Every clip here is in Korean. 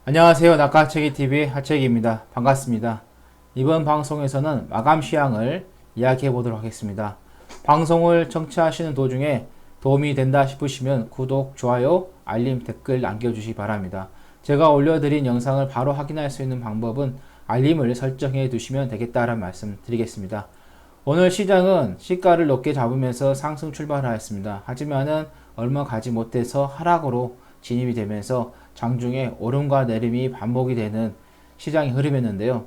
안녕하세요. 낙관책이TV 하책입니다. 반갑습니다. 이번 방송에서는 마감 시황을 이야기해 보도록 하겠습니다. 방송을 청취하시는 도중에 도움이 된다 싶으시면 구독, 좋아요, 알림, 댓글 남겨주시기 바랍니다. 제가 올려드린 영상을 바로 확인할 수 있는 방법은 알림을 설정해 두시면 되겠다라는 말씀 드리겠습니다. 오늘 시장은 시가를 높게 잡으면서 상승 출발하였습니다. 하지만은 얼마 가지 못해서 하락으로 진입이 되면서 장중에 오름과 내림이 반복이 되는 시장의 흐름이었는데요.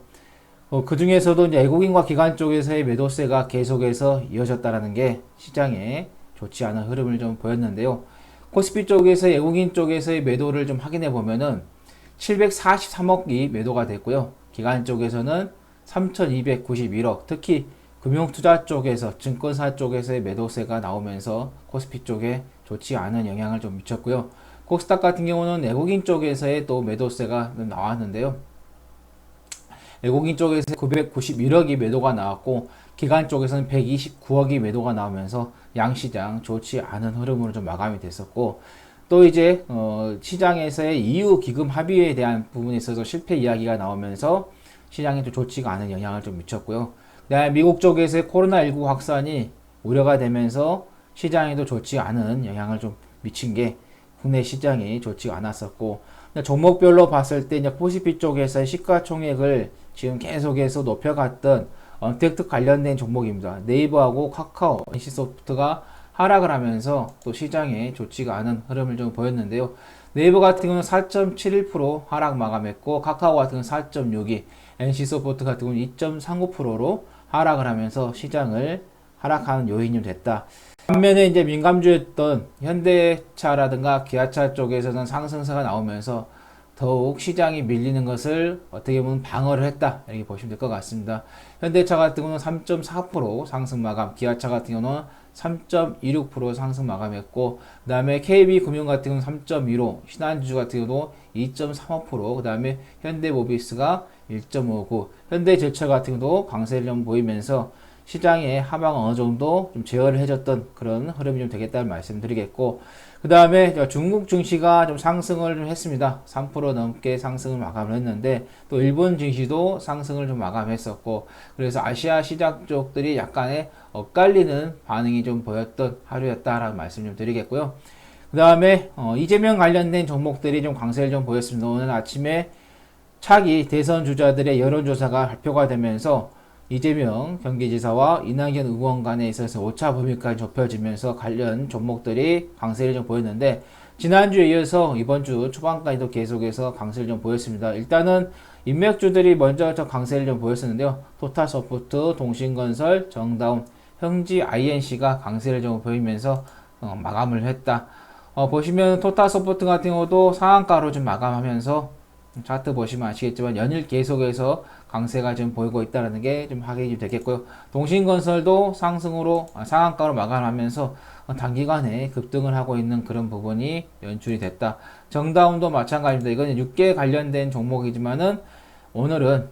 그 중에서도 이제 외국인과 기관 쪽에서의 매도세가 계속해서 이어졌다라는 게 시장에 좋지 않은 흐름을 좀 보였는데요. 코스피 쪽에서 외국인 쪽에서의 매도를 좀 확인해 보면은 743억이 매도가 됐고요. 기관 쪽에서는 3291억, 특히 금융투자 쪽에서 증권사 쪽에서의 매도세가 나오면서 코스피 쪽에 좋지 않은 영향을 좀 미쳤고요. 코스닥 같은 경우는 외국인 쪽에서의 또 매도세가 나왔는데요. 외국인 쪽에서 991억이 매도가 나왔고 기관 쪽에서는 129억이 매도가 나오면서 양시장 좋지 않은 흐름으로 좀 마감이 됐었고, 또 이제 시장에서의 이후 기금 합의에 대한 부분에 있어서 실패 이야기가 나오면서 시장에 좀 좋지가 않은 영향을 좀 미쳤고요. 그다음에 미국 쪽에서의 코로나19 확산이 우려가 되면서 시장에도 좋지 않은 영향을 좀 미친 게 국내 시장이 좋지가 않았었고, 종목별로 봤을 때 이제 코스피 쪽에서의 시가총액을 지금 계속해서 높여갔던 언택트 관련된 종목입니다. 네이버하고 카카오, NC소프트가 하락을 하면서 또 시장에 좋지가 않은 흐름을 좀 보였는데요. 네이버 같은 경우는 4.71% 하락 마감했고, 카카오 같은 경우는 4.62, NC소프트 같은 경우는 2.39%로 하락을 하면서 시장을 하락하는 요인이 됐다. 반면에 이제 민감주였던 현대차라든가 기아차 쪽에서는 상승세가 나오면서 더욱 시장이 밀리는 것을 어떻게 보면 방어를 했다, 이렇게 보시면 될 것 같습니다. 현대차 같은 경우는 3.4% 상승 마감, 기아차 같은 경우는 3.26% 상승 마감했고, 그 다음에 KB금융 같은 경우는 3.15, 신한주 같은 경우도 2.35%, 그 다음에 현대모비스가 1.59, 현대제철 같은 경우도 강세를 좀 보이면서 시장의 하방 어느 정도 좀 제어를 해줬던 그런 흐름이 좀 되겠다는 말씀 드리겠고, 그 다음에 중국 증시가 좀 상승을 좀 했습니다. 3% 넘게 상승을 마감을 했는데, 또 일본 증시도 상승을 좀 마감했었고, 그래서 아시아 시장 쪽들이 약간의 엇갈리는 반응이 좀 보였던 하루였다라는 말씀 좀 드리겠고요. 그 다음에 이재명 관련된 종목들이 좀 강세를 좀 보였습니다. 오늘 아침에 차기 대선 주자들의 여론조사가 발표가 되면서 이재명 경기지사와 이낙연 의원 간에 있어서 오차 범위까지 좁혀지면서 관련 종목들이 강세를 좀 보였는데, 지난주에 이어서 이번 주 초반까지도 계속해서 강세를 좀 보였습니다. 일단은 인맥주들이 먼저 좀 강세를 좀 보였었는데요. 토탈소프트, 동신건설, 정다운, 형지 INC가 강세를 좀 보이면서 마감을 했다. 보시면 토탈소프트 같은 경우도 상한가로 좀 마감하면서, 차트 보시면 아시겠지만 연일 계속해서 강세가 좀 보이고 있다는 게 좀 확인이 되겠고요. 동신건설도 상승으로 상한가로 마감하면서 단기간에 급등을 하고 있는 그런 부분이 연출이 됐다. 정다운도 마찬가지입니다. 이거는 6개 관련된 종목이지만은 오늘은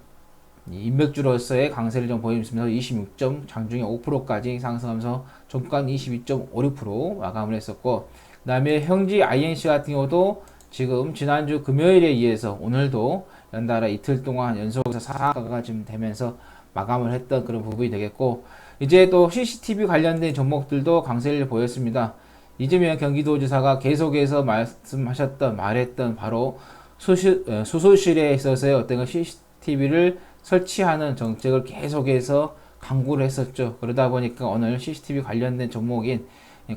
인맥주로서의 강세를 좀 보이면서 26점, 장중에 5%까지 상승하면서 종가 22.56% 마감을 했었고, 그 다음에 형지 INC 같은 경우도 지금 지난주 금요일에 의해서 오늘도 연달아 이틀 동안 연속해서 상한가가 지금 되면서 마감을 했던 그런 부분이 되겠고, 이제 또 CCTV 관련된 종목들도 강세를 보였습니다. 이재명 경기도지사가 계속해서 말했던 바로 수술실에 있어서의 어떤 CCTV를 설치하는 정책을 계속해서 강구를 했었죠. 그러다 보니까 오늘 CCTV 관련된 종목인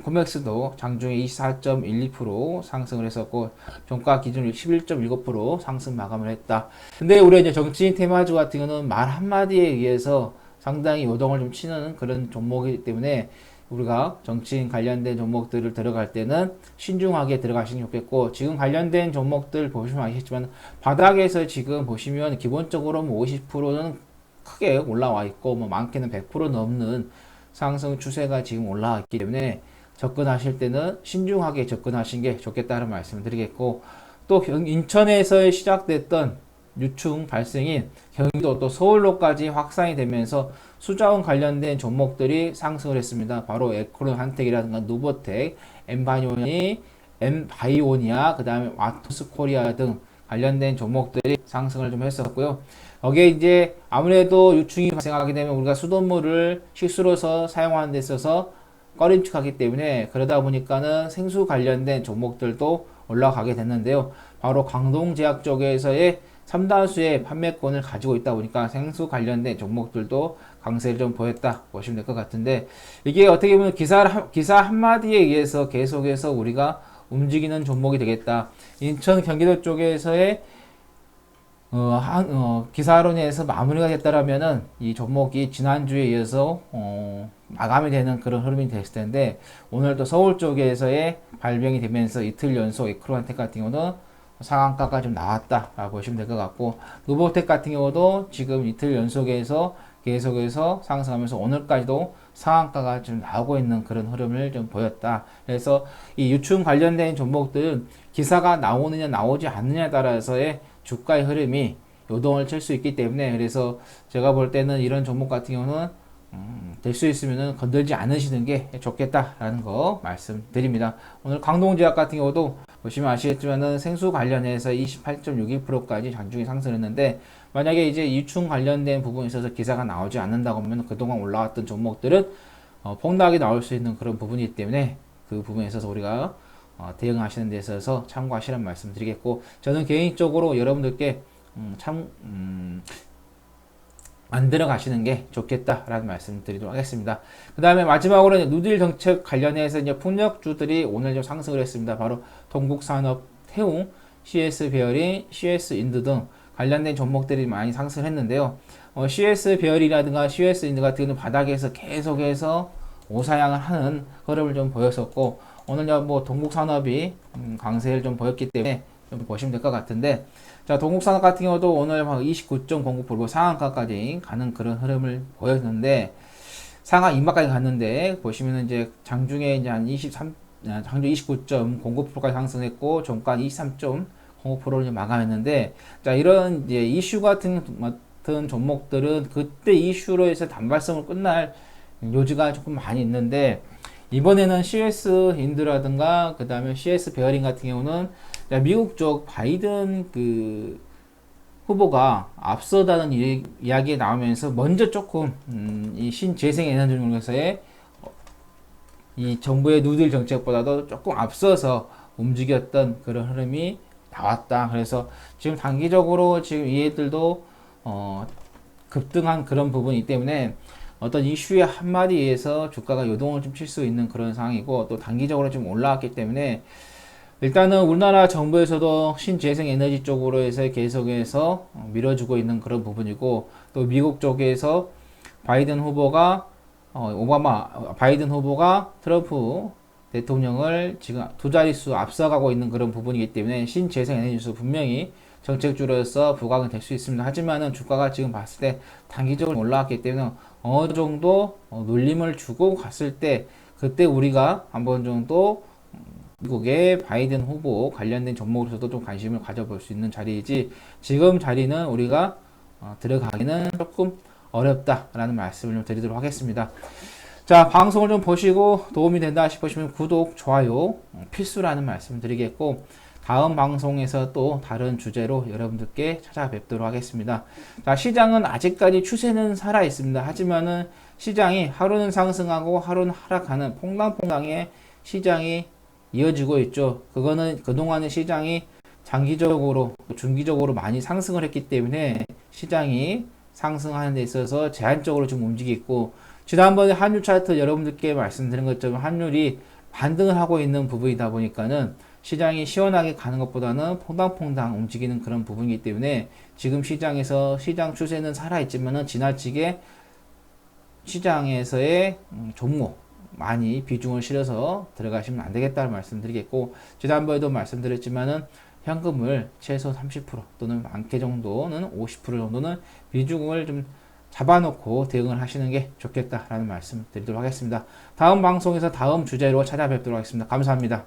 코맥스도 장중에 24.12% 상승을 했었고, 종가 기준으로 11.19% 상승 마감을 했다. 근데 우리 이제 정치인 테마주 같은 경우는 말 한마디에 의해서 상당히 요동을 좀 치는 그런 종목이기 때문에 우리가 정치인 관련된 종목들을 들어갈 때는 신중하게 들어가시는 게 좋겠고, 지금 관련된 종목들 보시면 아시겠지만 바닥에서 지금 보시면 기본적으로 뭐 50%는 크게 올라와 있고, 뭐 많게는 100% 넘는 상승 추세가 지금 올라와 있기 때문에 접근하실 때는 신중하게 접근하시는 게 좋겠다는 말씀을 드리겠고, 또 인천에서 시작됐던 유충 발생인 경기도 또 서울로까지 확산이 되면서 수자원 관련된 종목들이 상승을 했습니다. 바로 에크론 한텍이라든가 누보텍, 엠바이오니, 엠바이오니아, 그 다음에 와토스 코리아 등 관련된 종목들이 상승을 좀 했었고요. 여기에 이제 아무래도 유충이 발생하게 되면 우리가 수돗물을 식수로서 사용하는 데 있어서 꺼림칙하기 때문에 그러다 보니까는 생수 관련된 종목들도 올라가게 됐는데요. 바로 광동제약 쪽에서의 3다수의 판매권을 가지고 있다 보니까 생수 관련된 종목들도 강세를 좀 보였다 보시면 될 것 같은데, 이게 어떻게 보면 기사 한마디에 의해서 계속해서 우리가 움직이는 종목이 되겠다. 인천 경기도 쪽에서의 기사론에서 마무리가 됐다라면은 이 종목이 지난주에 이어서 마감이 되는 그런 흐름이 됐을 텐데, 오늘 또 서울 쪽에서의 발병이 되면서 이틀 연속 에크로한텍 같은 경우는 상한가가 좀 나왔다라고 보시면 될 것 같고, 노보텍 같은 경우도 지금 이틀 연속에서 계속해서 상승하면서 오늘까지도 상한가가 좀 나오고 있는 그런 흐름을 좀 보였다. 그래서 이 유충 관련된 종목들은 기사가 나오느냐 나오지 않느냐에 따라서의 주가의 흐름이 요동을 칠 수 있기 때문에, 그래서 제가 볼 때는 이런 종목 같은 경우는 될 수 있으면 건들지 않으시는 게 좋겠다라는 거 말씀드립니다. 오늘 광동제약 같은 경우도 보시면 아시겠지만은 생수 관련해서 28.61%까지 장중에 상승했는데, 만약에 이제 유충 관련된 부분에 있어서 기사가 나오지 않는다고 하면 그동안 올라왔던 종목들은 폭락이 나올 수 있는 그런 부분이기 때문에 그 부분에 있어서 우리가 대응하시는 데 있어서 참고하시라는 말씀 드리겠고, 저는 개인적으로 여러분들께 안 들어가시는 게 좋겠다라는 말씀 드리도록 하겠습니다. 그 다음에 마지막으로 누딜 정책 관련해서 이제 폭력주들이 오늘 좀 상승을 했습니다. 바로 동국산업, 태웅, CS 베어링, CS 인드 등 관련된 종목들이 많이 상승을 했는데요. CS 베어링이라든가 CS 인드 같은 경우는 바닥에서 계속해서 오사양을 하는 흐름을 좀 보였었고, 오늘 뭐 동국산업이 강세를 좀 보였기 때문에 좀 보시면 될 것 같은데, 자, 동국산업 같은 경우도 오늘 29.09% 상한가까지 가는 그런 흐름을 보였는데, 상한 임박까지 갔는데, 보시면은 이제 장중에 이제 한 장중 29.09%까지 상승했고, 종가 23.05%를 마감했는데, 자, 이런 이제 이슈 같은 종목들은 그때 이슈로 해서 단발성으로 끝날 요지가 조금 많이 있는데, 이번에는 CS 인드라든가 그 다음에 CS 베어링 같은 경우는 미국 쪽 바이든 그 후보가 앞서다는 이야기 나오면서 먼저 조금 이 신재생 에너지에서의 이 정부의 누딜 정책보다도 조금 앞서서 움직였던 그런 흐름이 나왔다. 그래서 지금 단기적으로 지금 이애들도 급등한 그런 부분이기 때문에 어떤 이슈의 한마디에 의해서 주가가 요동을 좀 칠 수 있는 그런 상황이고, 또 단기적으로 좀 올라왔기 때문에 일단은 우리나라 정부에서도 신재생 에너지 쪽으로 해서 계속해서 밀어주고 있는 그런 부분이고, 또 미국 쪽에서 바이든 후보가 바이든 후보가 트럼프 대통령을 지금 두 자릿수 앞서가고 있는 그런 부분이기 때문에 신재생 에너지수 분명히 정책주로서 부각은 될 수 있습니다. 하지만은 주가가 지금 봤을 때 단기적으로 올라왔기 때문에 어느 정도 눌림을 주고 갔을 때, 그때 우리가 한번 정도 미국의 바이든 후보 관련된 종목으로서도 좀 관심을 가져볼 수 있는 자리이지, 지금 자리는 우리가 들어가기는 조금 어렵다라는 말씀을 좀 드리도록 하겠습니다. 자, 방송을 좀 보시고 도움이 된다 싶으시면 구독, 좋아요 필수라는 말씀 드리겠고, 다음 방송에서 또 다른 주제로 여러분들께 찾아뵙도록 하겠습니다. 자, 시장은 아직까지 추세는 살아 있습니다. 하지만은 시장이 하루는 상승하고 하루는 하락하는 퐁당퐁당의 시장이 이어지고 있죠. 그거는 그동안의 시장이 장기적으로, 중기적으로 많이 상승을 했기 때문에 시장이 상승하는 데 있어서 제한적으로 좀 움직이고, 지난번에 환율 차트 여러분들께 말씀드린 것처럼 환율이 반등을 하고 있는 부분이다 보니까는 시장이 시원하게 가는 것보다는 퐁당퐁당 움직이는 그런 부분이기 때문에 지금 시장에서 시장 추세는 살아있지만은 지나치게 시장에서의 종목 많이 비중을 실어서 들어가시면 안 되겠다는 말씀드리겠고, 지난번에도 말씀드렸지만은 현금을 최소 30% 또는 많게 정도는 50% 정도는 비중을 좀 잡아놓고 대응을 하시는 게 좋겠다라는 말씀 드리도록 하겠습니다. 다음 방송에서 다음 주제로 찾아뵙도록 하겠습니다. 감사합니다.